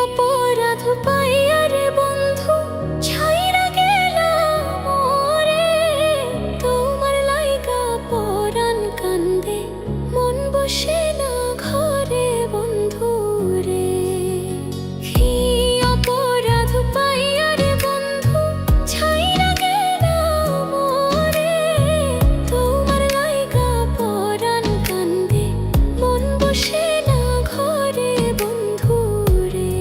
অপরাধ পাইয়া রে বন্ধু ছাইরা গেলাম মোরে, তোমার লাইগা পরাণ কান্দে মন বসে না ঘরে বন্ধু রে। অপরাধ পাইয়া রে বন্ধু ছাইরা গেলাম মোরে, তোমার লাইগা পরাণ কান্দে মন বসে না ঘরে বন্ধু রে।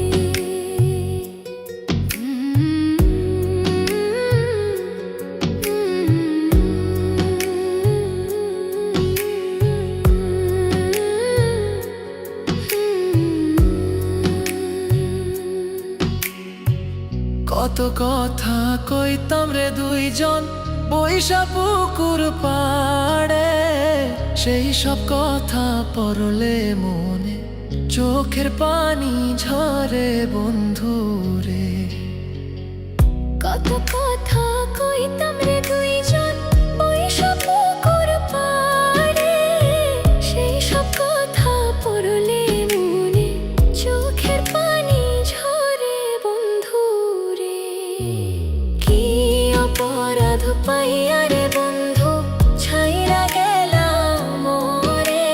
কত কথা কইতাম রে দুইজন বৈশা পুকুর পাড়ে, সেই সব কথা পড়লে মনে চোখের পানি ঝরে বন্ধু রে। কত কথা কইতাম রে দুইজন বৈশা পুকুর পাড়ে, সেই সব কথা পড়লে মনে চোখের পানি ঝরে বন্ধু রে। কি অপরাধ পাইয়া রে বন্ধু ছাইরা গেলাম মোরে,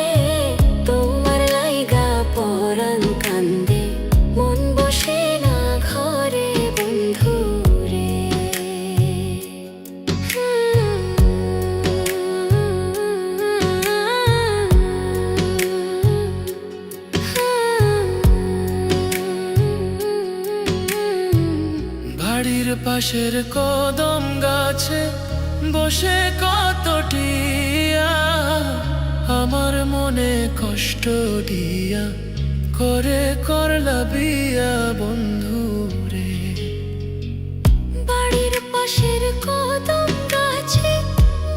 তোমার লাইগা পরাণ কান্দে মন বসে না ঘরে বন্ধু রে। বাড়ির পাশের কদম গাছে বসে কত টিয়া, আমার মনে কষ্ট দিয়া করে করলা বিয়া বন্ধু রে। বাড়ির পাশের কদম গাছে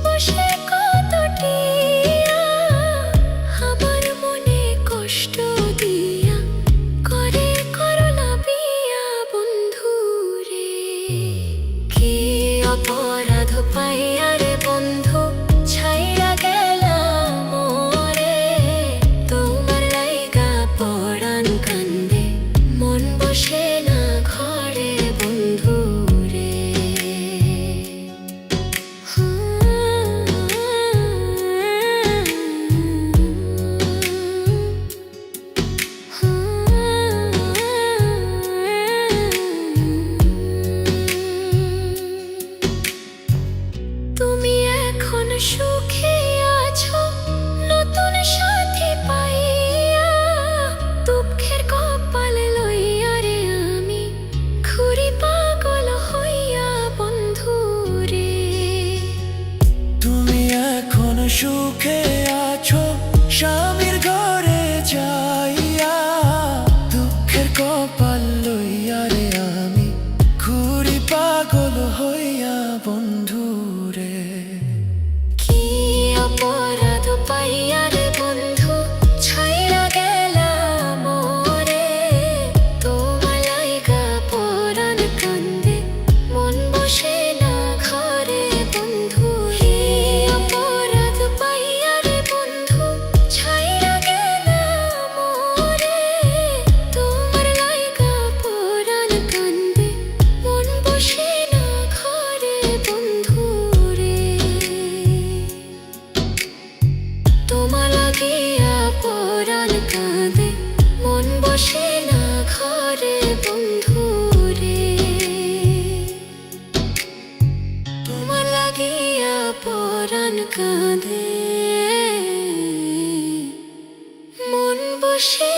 বসে কত টিয়া, আমার মনে কষ্ট দিয়া করে করলা বিয়া বন্ধু রে। কি অপরাধ পাইয়া রে বন্ধু ছাইরা গেলাম মোরে, তোমার লাইগা পরাণ কান্দে মন বসে না ঘরে বন্ধু রে। তুমি এখন সুখে আছো নতুন সাথী পাইয়া, দুঃখের কপাল লইয়া রে আমি ঘুরি পাগল হইয়া বন্ধু রে। তুমি এখন সুখে আছো স্বামীর ঘরে যাইয়া, দুঃখের কপাল লইয়া রে আমি ঘুরি পাগল হইয়া বন্ধু রে। কি অপরাধ পাইয়া রে বন্ধু ছাইরা গেলাম মোরে, তোমার লাইগা পরাণ কান্দে মন বসে না ঘরে বন্ধু রে। অপরাধ পাইয়া রে বন্ধু ছাইরা গেলাম মোরে, তোমার লাইগা পরাণ কান্দে মন বসে না ঘরে বন্ধু রে। তোমার লাগিয়া পরাণ কাঁদে মন বসে না ঘরে বন্ধু রে। তোমার লাগিয়া পরাণ কাঁদে মন বসে